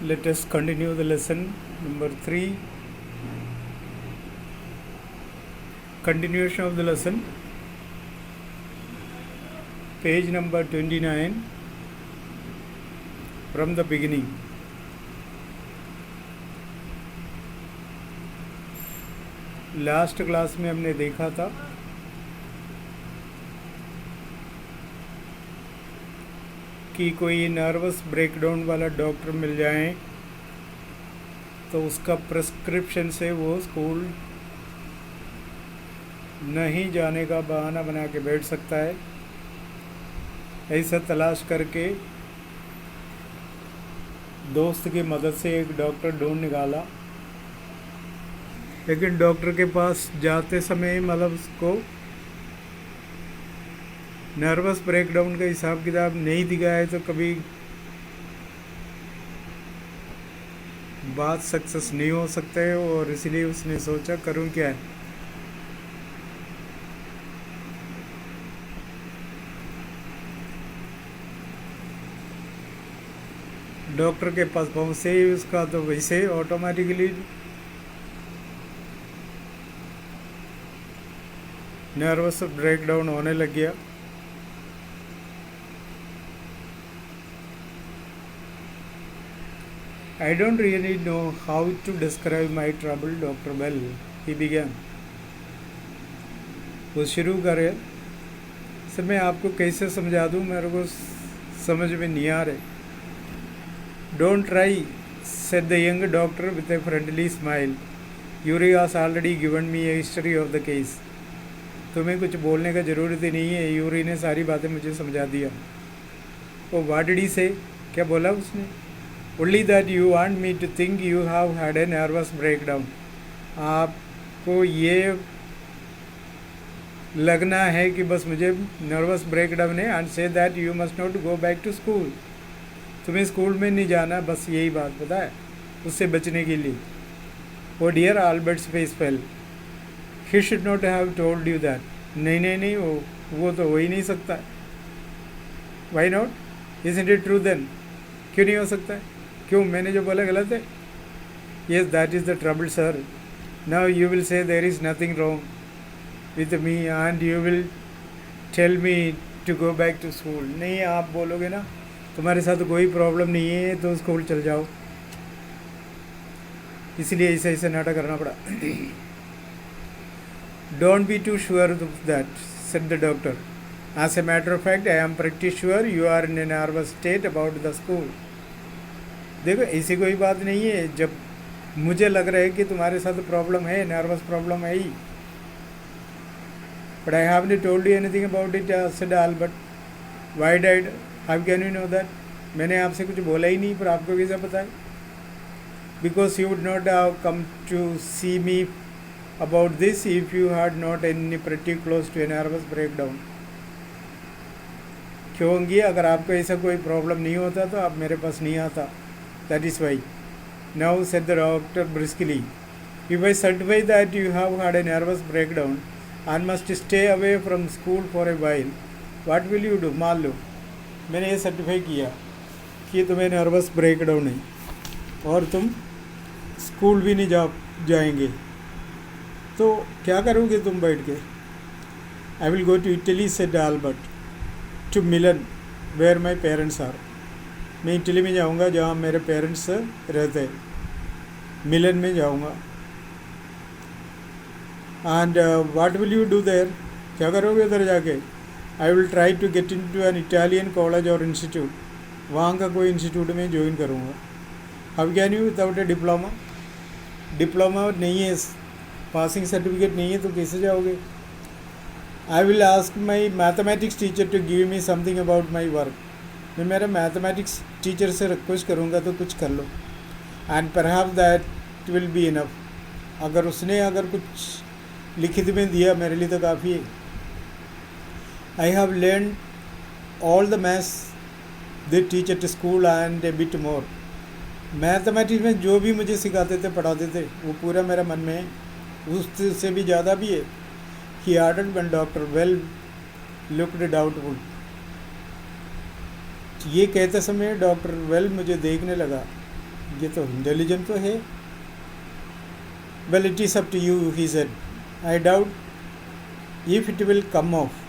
Let us continue the lesson number 3. Continuation of the lesson. Page number 29. From the beginning. Last class में हमने देखा था कि कोई नर्वस ब्रेकडाउन वाला डॉक्टर मिल जाए तो उसका प्रिस्क्रिप्शन से वो स्कूल नहीं जाने का बहाना बना के बैठ सकता है। ऐसा तलाश करके दोस्त की मदद से एक डॉक्टर ढूंढ निकाला, लेकिन डॉक्टर के पास जाते समय मतलब उसको नर्वस ब्रेकडाउन का हिसाब किताब नहीं दिखा है, तो कभी बात सक्सेस नहीं हो सकता है। और इसलिए उसने सोचा करूं क्या है। डॉक्टर के पास पहुंचे ही उसका तो वैसे ऑटोमेटिकली नर्वस ब्रेकडाउन होने लग गया। I don't really know how to describe my trouble, Dr. Bell, he began. वो शुरू करे, सर मैं आपको कैसे समझा दूँ, मेरे को समझ में नहीं आ रहे। Don't try, said the young doctor with a friendly smile. Yuri has already given me a history of the case. तुम्हें कुछ बोलने का ज़रूरत ही नहीं है, यूरी ने सारी बातें मुझे समझा दिया। वो व्हाट डिड ही से, क्या बोला उसने? Only that you want me to think you have had a nervous breakdown. आपको ये लगना है कि बस मुझे नर्वस ब्रेकडाउन है, and say that you must not go back to school. तुम्हें स्कूल में नहीं जाना, बस यही बात पता है उससे बचने के लिए। Oh dear, Albert's face fell. He should not have told you that. नहीं, वो तो हो ही नहीं सकता। Why not? Isn't it true then? क्यों नहीं हो सकता है? क्यों, मैंने जो बोला गलत है? Yes, that is the trouble, sir. Now you will say there is nothing wrong with me and you will tell me to go back to school. नहीं, आप बोलोगे ना तुम्हारे साथ कोई प्रॉब्लम नहीं है तो स्कूल चल जाओ। इसलिए ऐसे नाटक करना पड़ा। Don't be too sure of that, said the doctor. As a matter of fact, I am pretty sure you are in a nervous state about the school. देखो ऐसी कोई बात नहीं है, जब मुझे लग रहा है कि तुम्हारे साथ प्रॉब्लम है, नर्वस प्रॉब्लम है ही। But I haven't told you anything about it, said Albert. Why did? How can you know that? मैंने आपसे कुछ बोला ही नहीं, पर आपको कैसे पता है? Because you would not have come to see me about this if you had not any pretty close to a nervous breakdown. क्योंकि अगर आपको ऐसा कोई प्रॉब्लम नहीं होता तो आप मेरे पास नहीं आता। That is why. Now, said the doctor briskly, if I certify that you have had a nervous breakdown and must stay away from school for a while, what will you do? मान लो मैंने ये certify किया कि तुम्हें nervous breakdown है और तुम school भी नहीं जाएंगे, तो क्या करोगे तुम बैठ के? I will go to Italy, said Albert, to Milan, where my parents are. मैं इटली में जाऊंगा जहाँ मेरे पेरेंट्स रहते हैं, मिलन में जाऊंगा। And what will you do there? क्या करोगे उधर जाके? I will try to get into an Italian college और इंस्टीट्यूट, वहाँ का कोई इंस्टीट्यूट में ज्वाइन करूँगा। How can you without a diploma? Diploma नहीं है, पासिंग सर्टिफिकेट नहीं है, तो कैसे जाओगे? I will ask my mathematics teacher to give me something about my work. मैं मेरे मैथमेटिक्स टीचर से रिक्वेस्ट करूँगा तो कुछ कर लो। And perhaps that will be enough. अगर कुछ लिखित में दिया मेरे लिए तो काफ़ी है। I have learn all the maths the teacher to school and a bit more. Mathematics में जो भी मुझे सिखाते थे, पढ़ाते थे, वो पूरा मेरा मन में है, उससे भी ज़्यादा भी है। He ordered when doctor well looked doubtful. ये कहते समय डॉक्टर वेल मुझे देखने लगा ये तो इंटेलिजेंट तो है. Well, it is up to you, he said. I doubt if it will come off.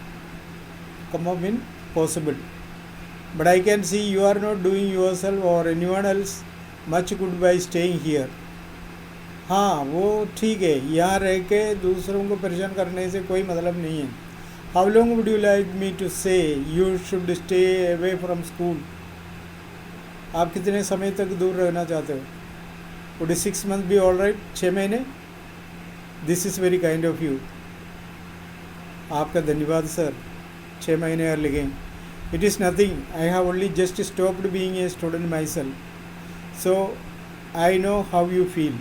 Come off in possible. But I can see you are not doing yourself or anyone else much good by staying here. हाँ वो ठीक है, यहाँ रह के दूसरों को परेशान करने से कोई मतलब नहीं है. How long would you like me to say you should stay away from school. आप कितने समय तक दूर रहना चाहते हो. Would 6 months be all right. 6 महीने. This is very kind of you. आपका धन्यवाद सर. 6 महीने और लगें. It is nothing. I have only just stopped being a student myself, so I know how you feel.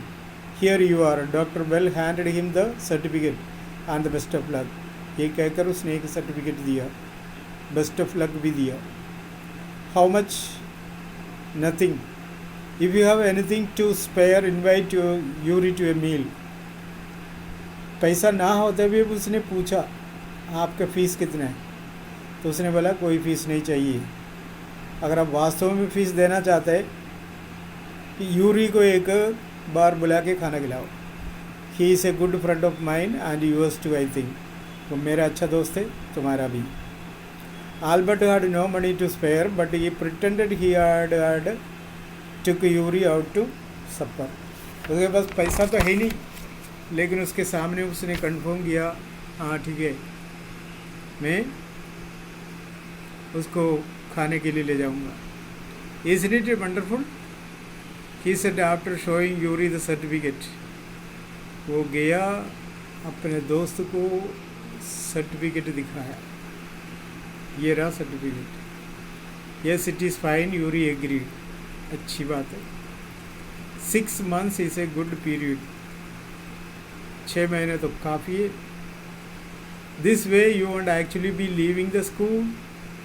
Here you are. Doctor bell handed him the certificate and the best of luck. ये कहकर उसने एक certificate दिया, best of luck भी दिया. How much. Nothing. If you have anything to spare invite Yuri to a meal. पैसा ना होते हुए उसने पूछा आपका फ़ीस कितना है, तो उसने बोला कोई फ़ीस नहीं चाहिए. अगर आप वास्तव में फ़ीस देना चाहते हैं कि यूरी को एक बार बुला के खाना खिलाओ. He is a good friend of mine and yours too I think. वो मेरा अच्छा दोस्त है, तुम्हारा भी. Albert had no money to spare, but he pretended he had took Yuri out to supper. उसके पास पैसा तो है नहीं, लेकिन उसके सामने उसने कंफर्म किया, हाँ ठीक है मैं उसको खाने के लिए ले जाऊंगा. Isn't it wonderful? He said after showing Yuri the certificate. वो गया अपने दोस्त को सर्टिफिकेट दिखाया. ये रहा certificate. Yes it is fine. Yuri agreed. अच्छी बात है. 6 months is a good period. 6 महीने तो काफ़ी है. This way you won't actually be leaving the school,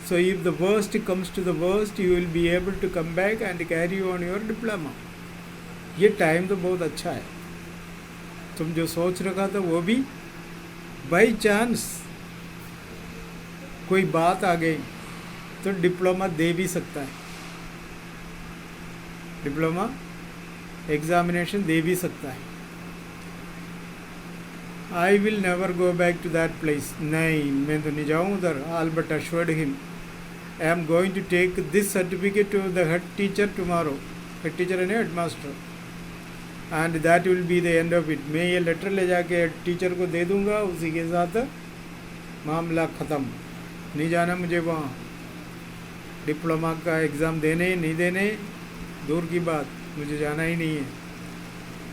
so if the worst comes to the worst you will be able to come back and carry on your diploma. ये time तो बहुत अच्छा है. तुम जो सोच रखा था वो भी बाई चांस कोई बात आ गई तो डिप्लोमा दे भी सकता है. डिप्लोमा एग्जामिनेशन दे भी सकता है. I will never go back to that place. नहीं मैं तो नहीं जाऊँ उधर. Albert assured him. I am going to take this certificate to the head teacher tomorrow. Head teacher है head master. And that will be the end of it. मैं ये letter ले जाके हेड टीचर को दे दूँगा, उसी के साथ मामला ख़त्म. नहीं जाना मुझे वहाँ. डिप्लोमा का एग्ज़ाम देने नहीं देने दूर की बात, मुझे जाना ही नहीं है.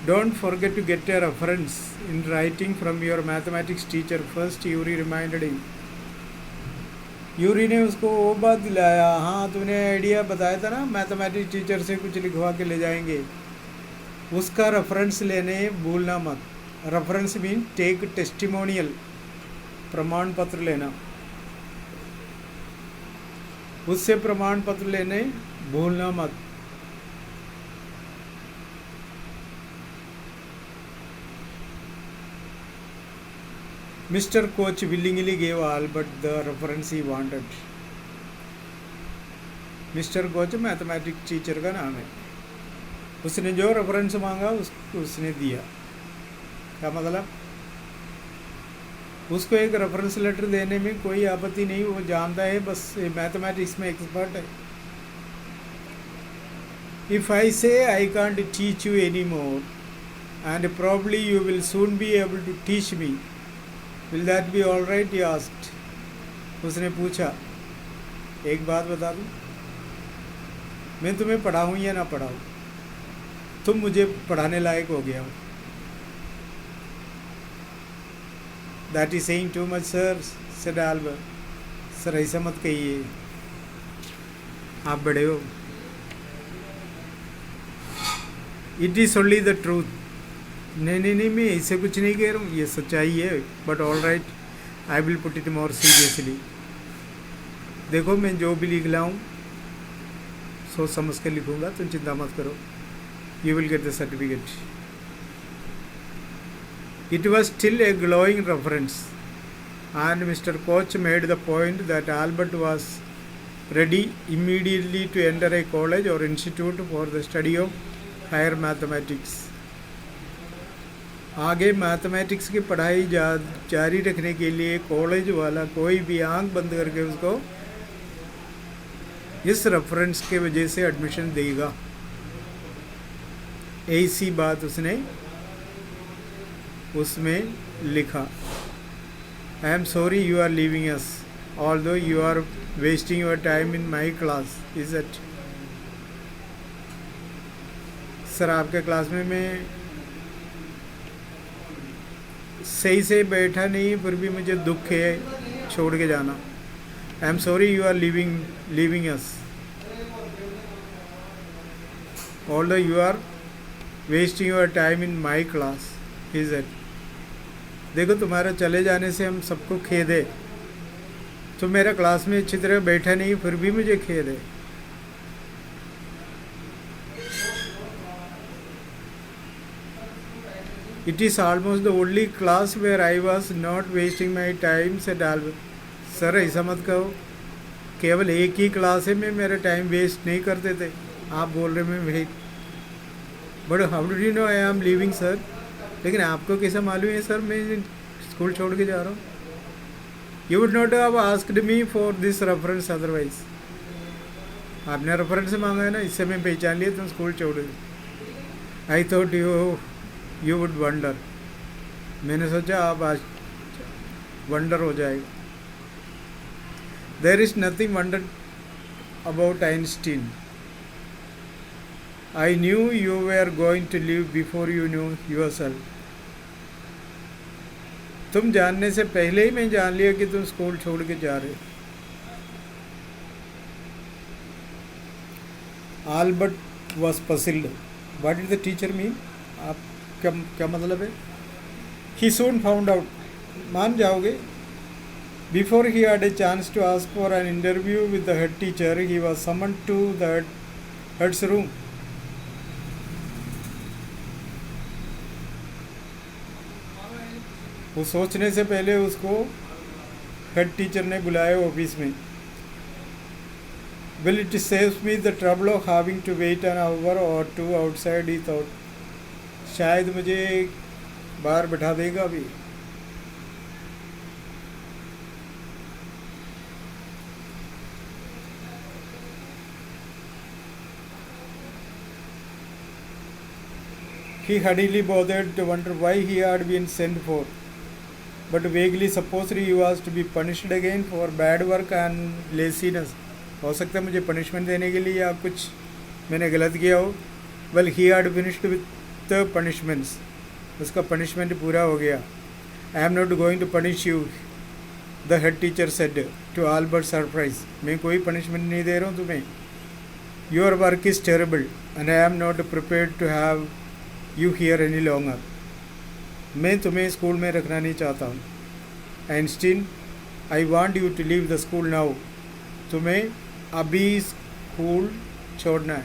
Don't forget to get a reference in writing from your mathematics teacher first. Yuri reminded him. Yuri ने उसको वो बात दिलाया, हाँ तूने आइडिया बताया था ना मैथमेटिक्स टीचर से कुछ लिखवा के ले जाएंगे, उसका रेफरेंस लेने भूलना मत. रेफरेंस मीन टेक टेस्टिमोनियल, प्रमाण पत्र लेना. उससे प्रमाण पत्र लेने भूलना मत. Mister coach willingly gave Albert the reference he wanted. Mister coach mathematics teacher का नाम है. उसने जो रेफरेंस मांगा उसने दिया. क्या मतलब, उसको एक रेफरेंस लेटर देने में कोई आपत्ति नहीं. वो जानता है, बस मैथमेटिक्स में एक्सपर्ट है. If I say I can't teach you any more and probably you will soon be able to teach me, will that be all right? He asked. उसने पूछा, एक बात बता दूँ, मैं तुम्हें पढ़ाऊँ या ना पढ़ाऊँ, तुम मुझे पढ़ाने लायक हो गया हो. That is saying too much sir, said Albert. Sir ऐसा मत कहिए, आप बड़े हो. It is only the truth. नहीं नहीं नहीं, मैं ऐसे कुछ नहीं कह रहा हूँ, ये सच्चाई है. But all right, I will put it more seriously. देखो मैं जो भी लिख लाऊँ सोच समझ कर लिखूँगा, तुम चिंता मत करो. You will get the certificate. It was still a glowing reference, and Mr. Koch made the point that Albert was ready immediately to enter a college or institute for the study of higher mathematics. आगे mathematics की पढ़ाई जारी रखने के लिए college वाला कोई भी आंख बंद करके उसको इस रेफरेंस के वजह से एडमिशन देगा। ऐसी बात उसने उसमें लिखा। I am sorry you are leaving us although you are wasting your time in my class, is it? Sir आपके क्लास में मैं सही से बैठा नहीं, फिर भी मुझे दुख है छोड़ के जाना। I am sorry you are leaving us although you are wasting your time in my class, is it? देखो तुम्हारा चले जाने से हम सबको खेद है। तो मेरा क्लास में अच्छी तरह बैठा नहीं, फिर भी मुझे खेद है। It is almost the only class where I was not wasting my time, said Albert. Sir ऐसा मत कहो, केवल एक ही क्लास है में मेरा टाइम वेस्ट नहीं करते थे। आप बोल रहे मैं wait, but how do you know I am leaving sir? लेकिन आपको कैसा मालूम है सर मैं स्कूल छोड़ के जा रहा हूँ? You would not have asked me for this reference otherwise. आपने रेफरेंस मांगा है ना, इससे मैं पहचान लिया तुम स्कूल छोड़ गए। I thought you would wonder, मैंने सोचा आप आज वंडर हो जाएगा। There is nothing wonder about Einstein. I knew you were going to leave before you knew yourself. तुम जानने से पहले ही मैं जान लिया कि तुम स्कूल छोड़ के जा रहे। Albert was puzzled. What did the teacher mean? आप क्या मतलब है? ही सून फाउंड आउट, मान जाओगे। Before he had a chance to ask for an interview with the head teacher, he was summoned to the head's room. वो सोचने से पहले उसको हेड टीचर ने बुलाया ऑफिस में। Will it save me the trouble of having to wait an hour or two outside, he thought. शायद मुझे बाहर बैठा देगा अभी। He hurriedly bothered to wonder why he had been sent for, but vaguely supposed he was to be punished again for bad work and laziness. हो सकता है मुझे पनिशमेंट देने के लिए या कुछ मैंने गलत किया हो। Well he had finished with the punishments, उसका पनिशमेंट पूरा हो गया। I am not going to punish you, the head teacher said to Albert surprise. मैं कोई पनिशमेंट नहीं दे रहा हूँ तुम्हें। Your work is terrible and I am not prepared to have you here any longer. मैं तुम्हें स्कूल में रखना नहीं चाहता हूँ। Einstein, I want you to leave the school now. तुम्हें अभी स्कूल छोड़ना है।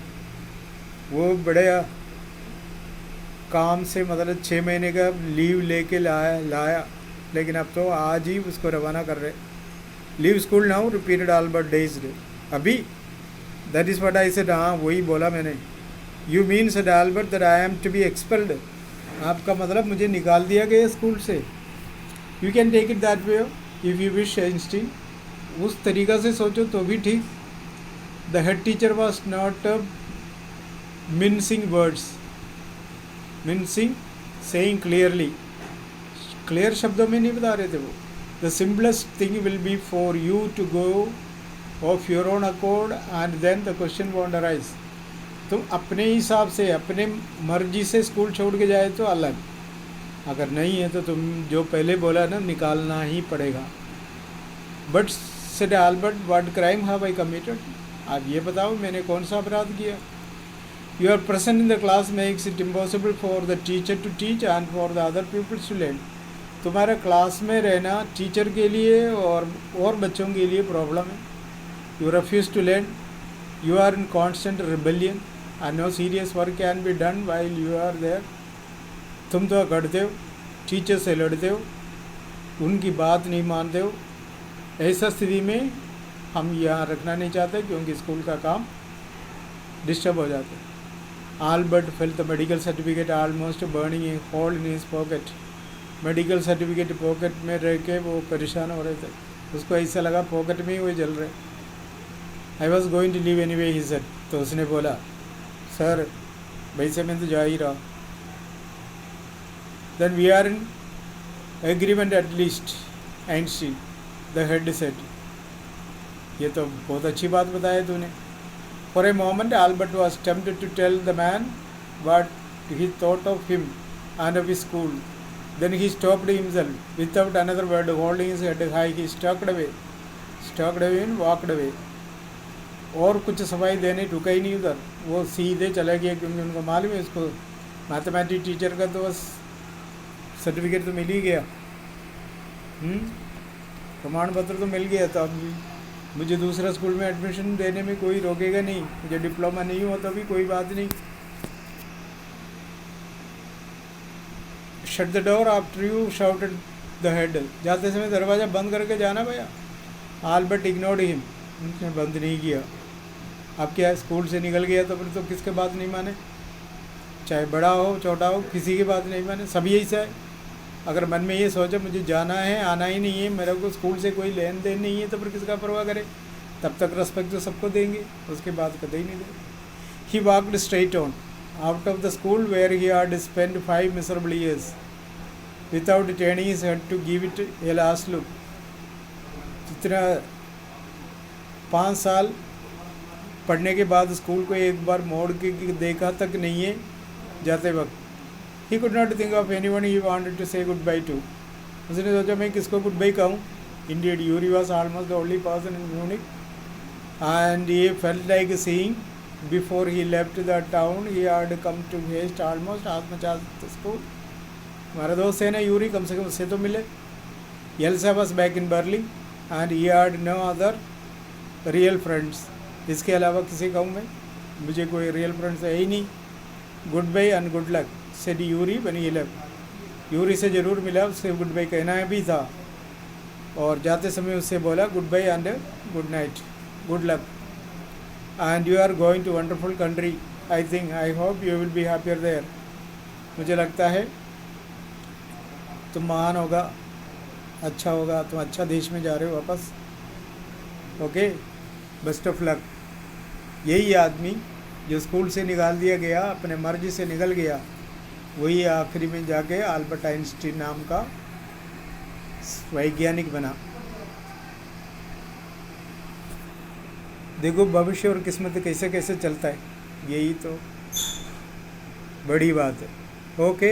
वो बड़े काम से मतलब 6 महीने का लीव लेके लाया, लेकिन अब तो आज ही उसको रवाना कर रहे। Leave school now, repeated Albert dazed. अभी? That is what I said. हाँ वही बोला मैंने। You mean said Albert that I am to be expelled. आपका मतलब मुझे निकाल दिया गया स्कूल से। You can take it that way if you wish Einstein. उस तरीक़ा से सोचो तो भी ठीक। The head teacher was not mincing words, mincing saying clearly. Clear शब्दों में नहीं बता रहे थे वो। The simplest thing will be for you to go of your own accord and then the question won't arise. तुम अपने हिसाब से अपने मर्जी से स्कूल छोड़ के जाए तो अलग, अगर नहीं है तो तुम जो पहले बोला ना निकालना ही पड़ेगा। But said Albert, what crime have I committed? आप ये बताओ मैंने कौन सा अपराध किया? Your present in the class makes it impossible for the teacher to teach and for the other peoples to learn. तुम्हारा क्लास में रहना टीचर के लिए और बच्चों के लिए प्रॉब्लम है। You refuse to learn, you are in constant rebellion and no serious work can be done while you are there. तुम तो करते हो, टीचर से लड़ते हो, उनकी बात नहीं मानते हो। ऐसा स्थिति में हम यहाँ रखना नहीं चाहते क्योंकि स्कूल का काम डिस्टर्ब हो जाता है। Albert felt the medical certificate almost burning a hole in his pocket. Medical certificate pocket में रह के वो परेशान हो रहे थे, उसको ऐसा लगा पॉकेट में ही वो जल रहे. I was going to leave anyway he said. तो उसने बोला सर वैसे मैं तो जा ही रहा. Then we are in agreement at least and see the head said. ये तो बहुत अच्छी बात बताया तूने. For a moment Albert was tempted to tell the man what he thought of him and of his school. Then he stopped himself without another word, holding his head high. He stalked away and walked away. और कुछ सफाई देने रुका ही नहीं उधर, वो सीधे चला गया, क्योंकि उनको मालूम है उसको मैथमेटिक्स टीचर का तो बस सर्टिफिकेट तो मिल ही गया, प्रमाण पत्र तो मिल गया. तो अब मुझे दूसरा स्कूल में एडमिशन देने में कोई रोकेगा नहीं, मुझे डिप्लोमा नहीं हो तो भी कोई बात नहीं. Shut the door after you shouted the head. जाते समय दरवाज़ा बंद करके जाना भैया. Albert ignored him. उसने बंद नहीं किया. अब क्या स्कूल से निकल गया तो फिर तो किसके बात नहीं माने, चाहे बड़ा हो छोटा हो, किसी की बात नहीं माने. सब यही से अगर मन में ये सोचे मुझे जाना है, आना ही नहीं है, मेरे को स्कूल से कोई लेन देन नहीं है, तो फिर किसका परवाह करे. तब तक रिस्पेक्ट तो सबको देंगे, उसके बाद कभी ही नहीं देंगे. He walked straight on out of the school where he had spent 5 miserable years without turning his head to give it a last look. जितना 5 साल पढ़ने के बाद स्कूल को एक बार मोड़ के देखा तक नहीं है जाते वक्त. He could not think of anyone he wanted to say goodbye to. उसने सोचा मैं किसको गुड बाई कहूँ. Indeed, Yuri was almost the only person in Munich, and he felt like seeing. Before he left the town, he had come to waste almost as much as the school. हमारा दोस्त है ना Yuri, कम से कम उससे तो मिले. Elsa was back in Berlin and he had no other real friends. इसके अलावा किसी कहूँ मैं, मुझे कोई रियल फ्रेंड्स है ही नहीं. Good by and good luck said Yuri when he left. Yuri से ज़रूर मिला, उससे गुड बाई कहना भी था, और जाते समय उससे बोला good by and good night, good luck. And you are going to wonderful country. I think, I hope you will be happier there. मुझे लगता है तुम महान होगा, अच्छा होगा, तुम अच्छा देश में जा रहे हो वापस. Okay, best of luck. यही आदमी जो स्कूल से निकाल दिया गया, अपने मर्जी से निकल गया, वही आखिरी में जाके अल्बर्ट आइंस्टीन नाम का वैज्ञानिक बना. देखो भविष्य और किस्मत कैसे कैसे चलता है, यही तो बड़ी बात है. ओके.